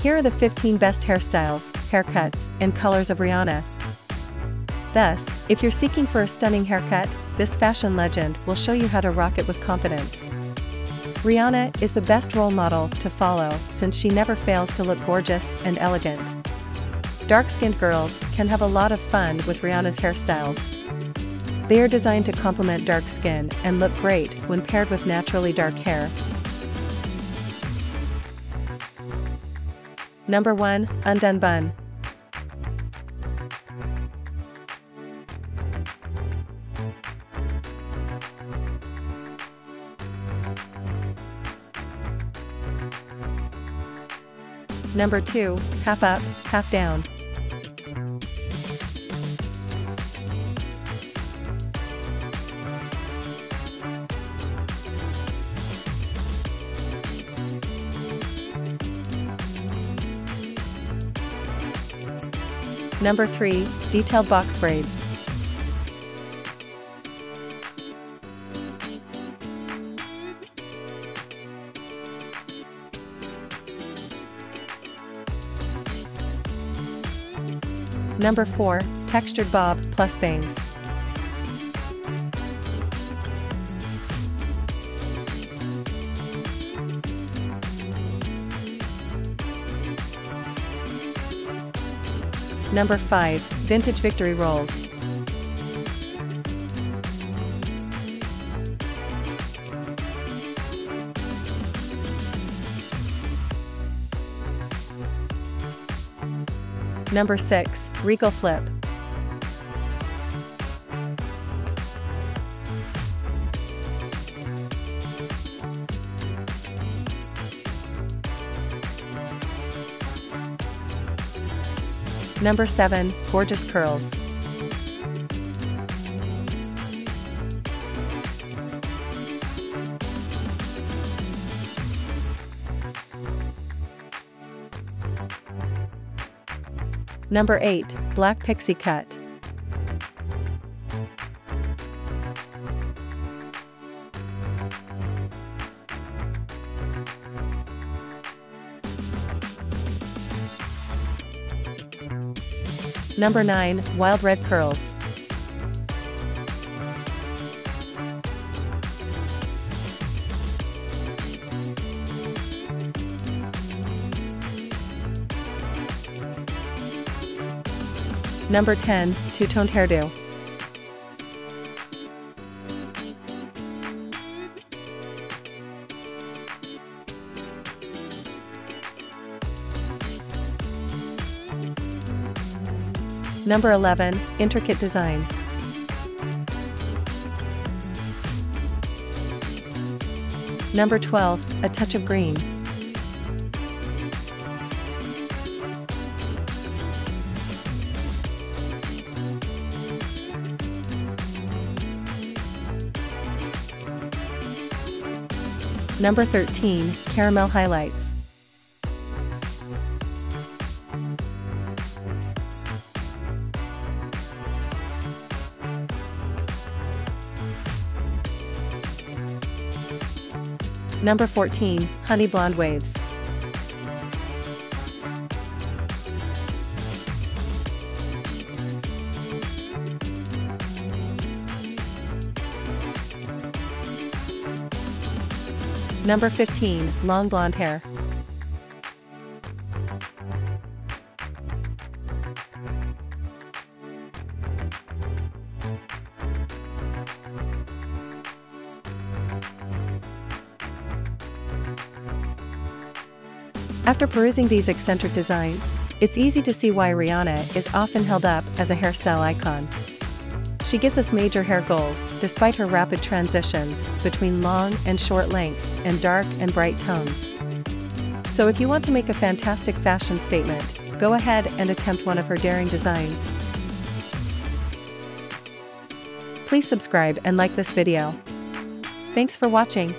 Here are the 15 best hairstyles, haircuts, and colors of Rihanna. Thus, if you're seeking for a stunning haircut, this fashion legend will show you how to rock it with confidence. Rihanna is the best role model to follow since she never fails to look gorgeous and elegant. Dark-skinned girls can have a lot of fun with Rihanna's hairstyles. They are designed to complement dark skin and look great when paired with naturally dark hair. Number 1. Undone Bun. Number 2. Half Up, Half Down. Number 3. Detailed Box Braids. Number 4. Textured Bob plus Bangs. Number 5. Vintage Victory Rolls. Number 6. Regal Flip. Number 7. Gorgeous Curls. Number 8. Black Pixie Cut. Number 9. Wild Red Curls. Number 10. Two-Toned Hairdo. Number 11. Intricate Design. Number 12. A Touch of Green. Number 13. Caramel Highlights. Number 14. Honey Blonde Waves. Number 15. Long Blonde Hair. After perusing these eccentric designs, it's easy to see why Rihanna is often held up as a hairstyle icon. She gives us major hair goals despite her rapid transitions between long and short lengths and dark and bright tones. So if you want to make a fantastic fashion statement, go ahead and attempt one of her daring designs. Please subscribe and like this video. Thanks for watching.